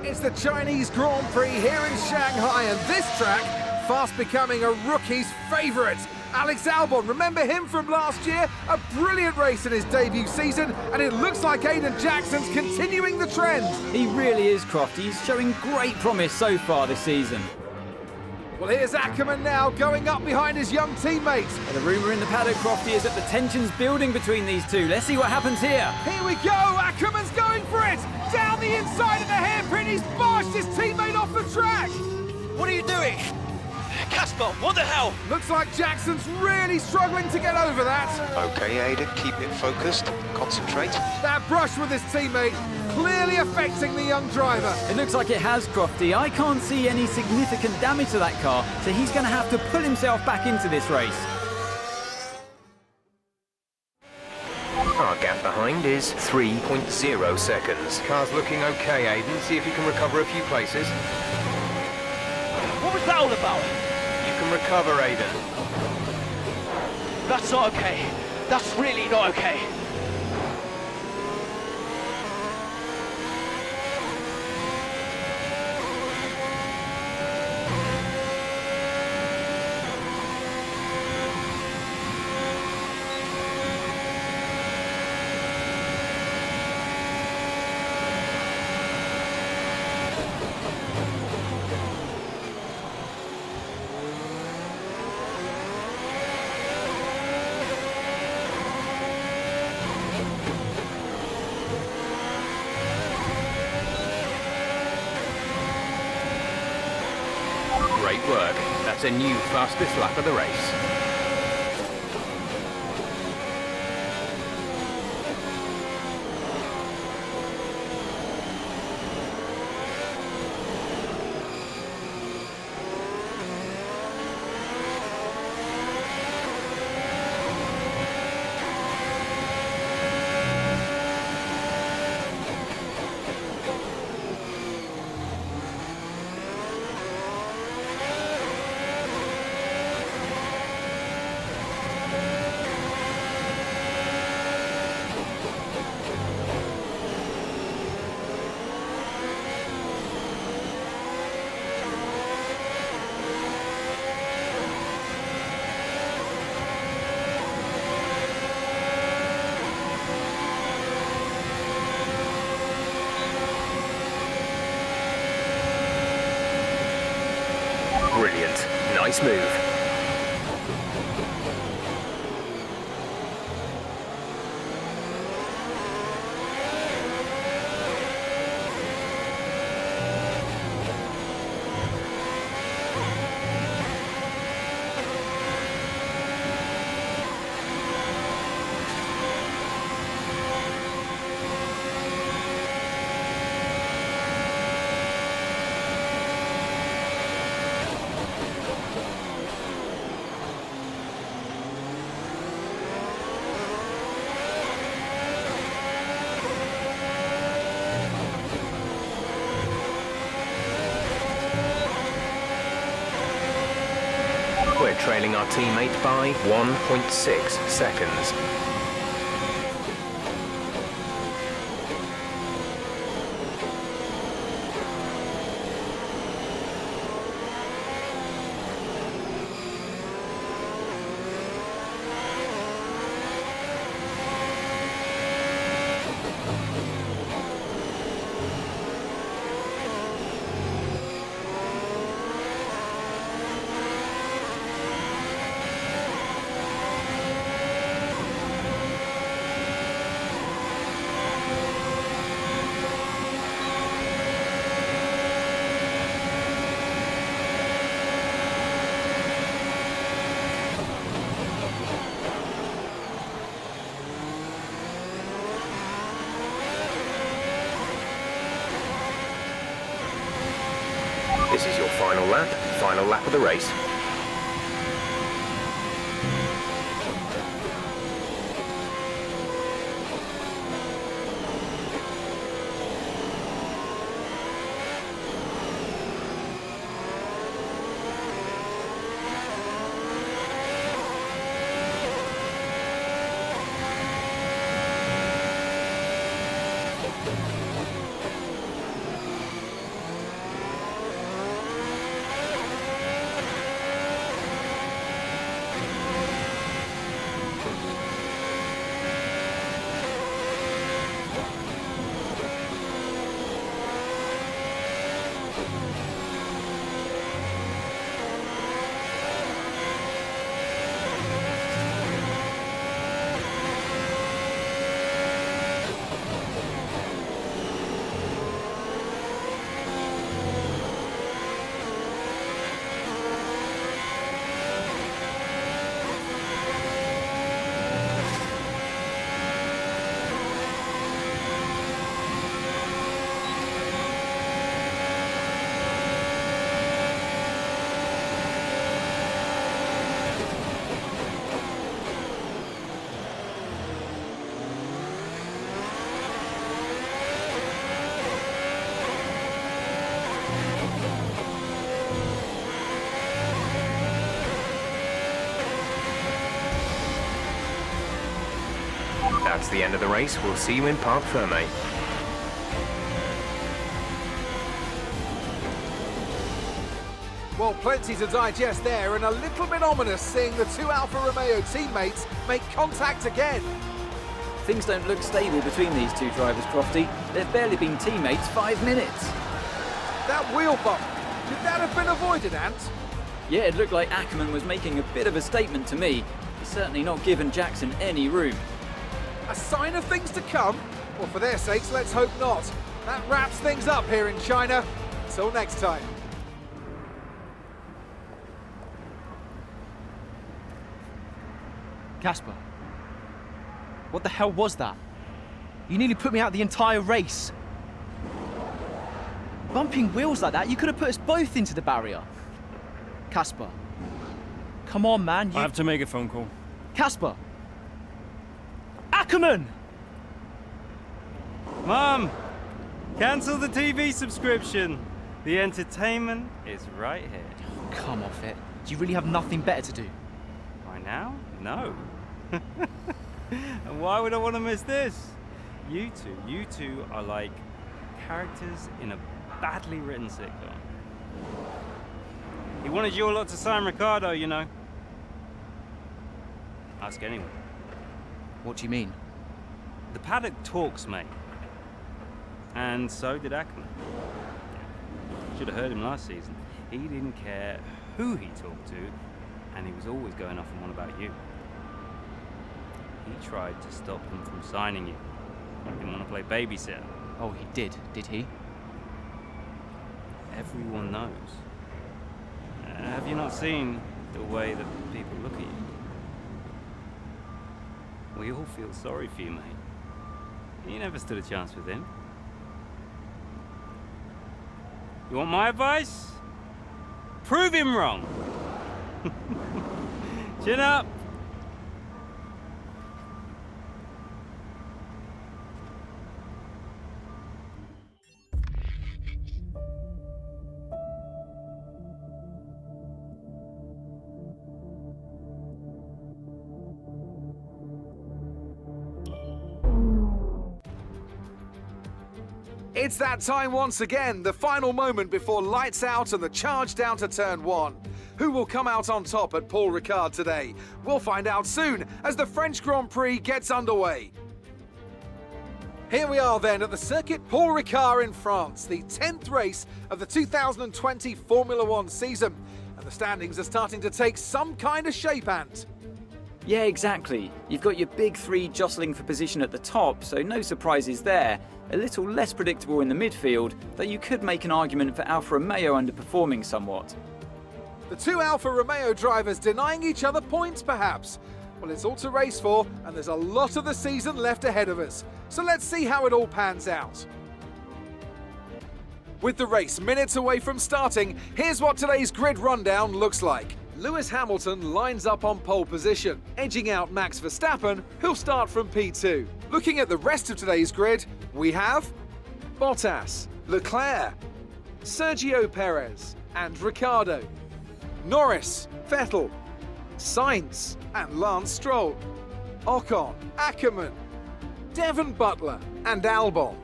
It's the Chinese Grand Prix here in Shanghai, and this track fast becoming a rookie's favourite. Alex Albon, remember him from last year? A brilliant race in his debut season, and it looks like Aiden Jackson's continuing the trend. He really is, Croft. He's showing great promise so far this season. Well, here's Ackerman now, going up behind his young teammates. And the rumour in the paddock, Crofty, is that the tension's building between these two. Let's see what happens here. Here we go, Ackerman's going for it! Down the inside of the hairpin, he's barged his teammate off the track! What are you doing? Casper, what the hell? Looks like Jackson's really struggling to get over that. Okay, Aiden, keep it focused, concentrate. That brush with his teammate clearly affecting the young driver. It looks like it has, Crofty. I can't see any significant damage to that car, so he's going to have to pull himself back into this race. Our gap behind is 3.0 seconds. Car's looking okay, Aiden. See if you can recover a few places. What was that all about? You can recover, Aiden. That's not okay. That's really not okay. Great work. That's a new fastest lap of the race. Brilliant. Nice move. We're trailing our teammate by 1.6 seconds. This is your final lap of the race. That's the end of the race. We'll see you in Parc Ferme. Well, plenty to digest there, and a little bit ominous seeing the two Alfa Romeo teammates make contact again. Things don't look stable between these two drivers, Crofty. They've barely been teammates 5 minutes. That wheel bump, could that have been avoided, Ant? Yeah, it looked like Ackerman was making a bit of a statement to me. He's certainly not given Jackson any room. A sign of things to come? Well, for their sakes, let's hope not. That wraps things up here in China. Until next time. Casper, what the hell was that? You nearly put me out the entire race. Bumping wheels like that, you could have put us both into the barrier. Casper, come on, man. I have to make a phone call. Casper! Ackerman! Mom! Cancel the TV subscription. The entertainment is right here. Come off it. Do you really have nothing better to do? Right now? No. And why would I want to miss this? You two are like characters in a badly written sitcom. He wanted you all lot to sign Ricardo, you know. Ask anyone. What do you mean? The paddock talks, mate. And so did Ackerman. Should have heard him last season. He didn't care who he talked to, and he was always going off and on about you. He tried to stop him from signing you. He didn't want to play babysitter. Oh, he did he? Everyone knows. Have you not seen the way that people look at you? We all feel sorry for you, mate. You never stood a chance with him. You want my advice? Prove him wrong. Chin up. It's that time once again, the final moment before lights out and the charge down to turn one. Who will come out on top at Paul Ricard today? We'll find out soon as the French Grand Prix gets underway. Here we are then at the circuit Paul Ricard in France, the 10th race of the 2020 Formula One season. And the standings are starting to take some kind of shape, Ant. Yeah, exactly. You've got your big three jostling for position at the top, so no surprises there. A little less predictable in the midfield, though you could make an argument for Alfa Romeo underperforming somewhat. The two Alfa Romeo drivers denying each other points, perhaps. Well, it's all to race for, and there's a lot of the season left ahead of us. So let's see how it all pans out. With the race minutes away from starting, here's what today's grid rundown looks like. Lewis Hamilton lines up on pole position, edging out Max Verstappen, who'll start from P2. Looking at the rest of today's grid, we have Bottas, Leclerc, Sergio Perez and Ricciardo, Norris, Vettel, Sainz and Lance Stroll, Ocon, Ackerman, Devon Butler and Albon,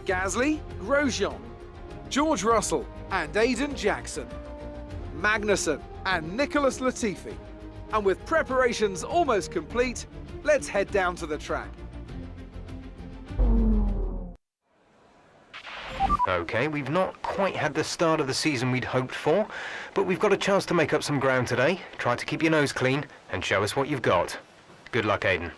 Gasly, Grosjean, George Russell and Aiden Jackson, Magnussen and Nicholas Latifi. And with preparations almost complete, let's head down to the track. Okay, we've not quite had the start of the season we'd hoped for, but we've got a chance to make up some ground today. Try to keep your nose clean and show us what you've got. Good luck, Aiden.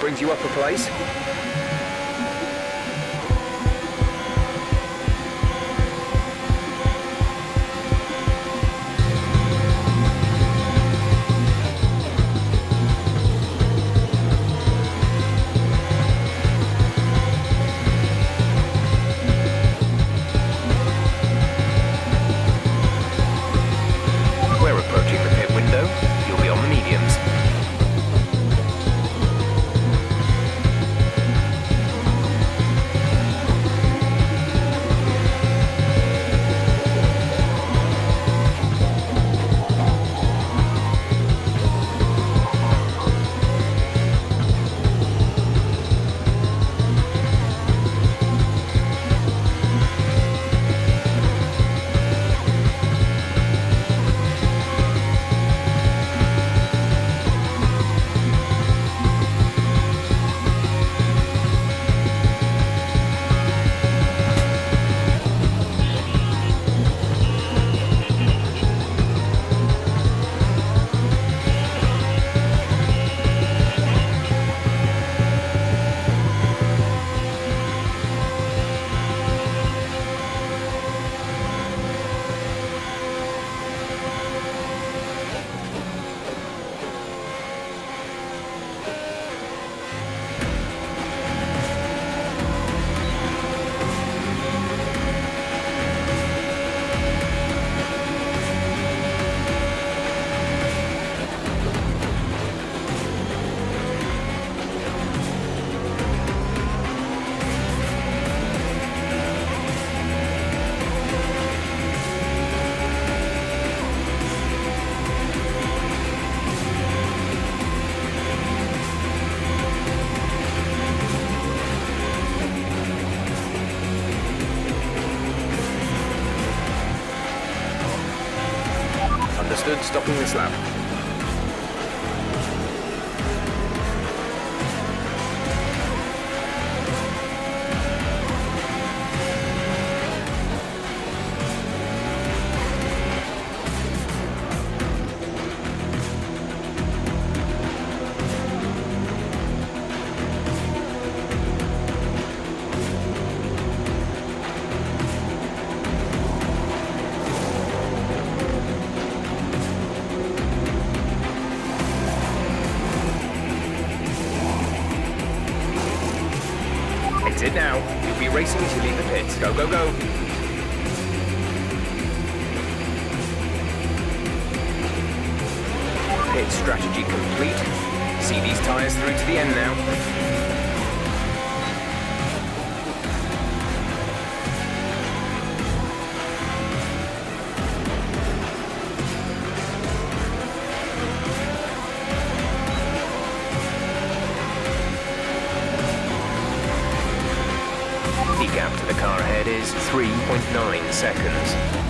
brings you up a place. We're approaching the pit window. You'll be on the mediums. Understood, stopping this lap. Exit now. You'll be racing as you leave the pits. Go, go, go. Pit strategy complete. See these tyres through to the end now. The gap to the car ahead is 3.9 seconds.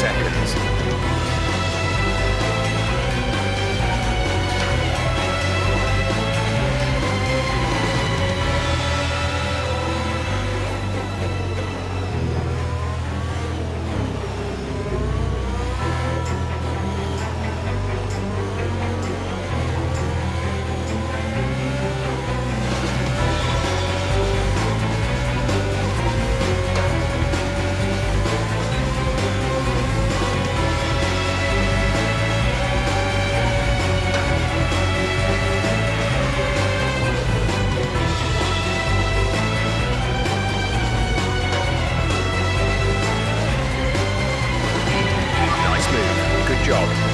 seconds. Good job.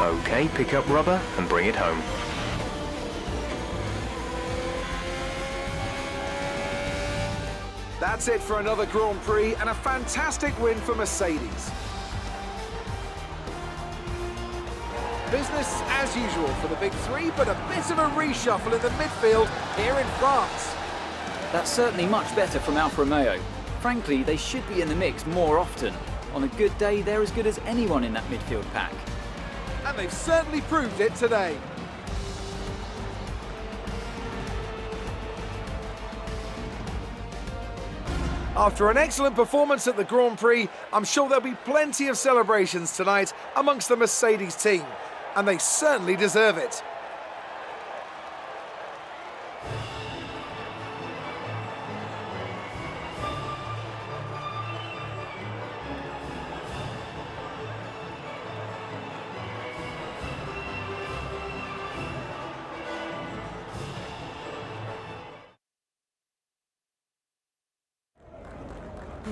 Okay, pick up rubber and bring it home. That's it for another Grand Prix and a fantastic win for Mercedes. Business as usual for the Big Three, but a bit of a reshuffle in the midfield here in France. That's certainly much better from Alfa Romeo. Frankly, they should be in the mix more often. On a good day, they're as good as anyone in that midfield pack. And they've certainly proved it today. After an excellent performance at the Grand Prix, I'm sure there'll be plenty of celebrations tonight amongst the Mercedes team, and they certainly deserve it.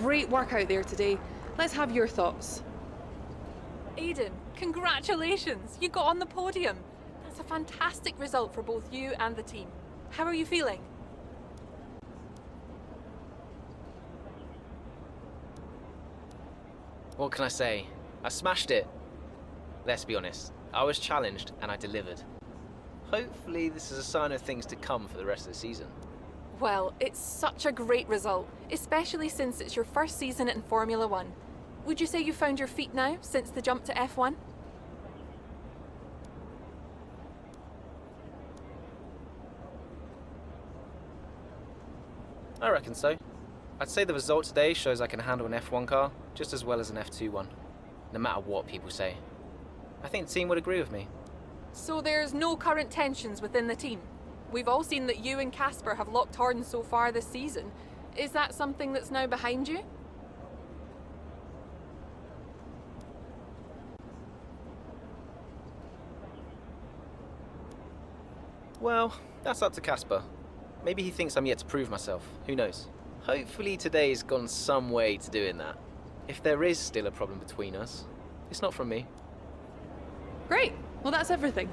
Great work out there today. Let's have your thoughts. Aiden, congratulations! You got on the podium. That's a fantastic result for both you and the team. How are you feeling? What can I say? I smashed it. Let's be honest, I was challenged and I delivered. Hopefully this is a sign of things to come for the rest of the season. Well, it's such a great result, especially since it's your first season in Formula One. Would you say you found your feet now since the jump to F1? I reckon so. I'd say the result today shows I can handle an F1 car just as well as an F2 one, no matter what people say. I think the team would agree with me. So there's no current tensions within the team? We've all seen that you and Casper have locked horns so far this season. Is that something that's now behind you? Well, that's up to Casper. Maybe he thinks I'm yet to prove myself. Who knows? Hopefully today's gone some way to doing that. If there is still a problem between us, it's not from me. Great. Well, that's everything.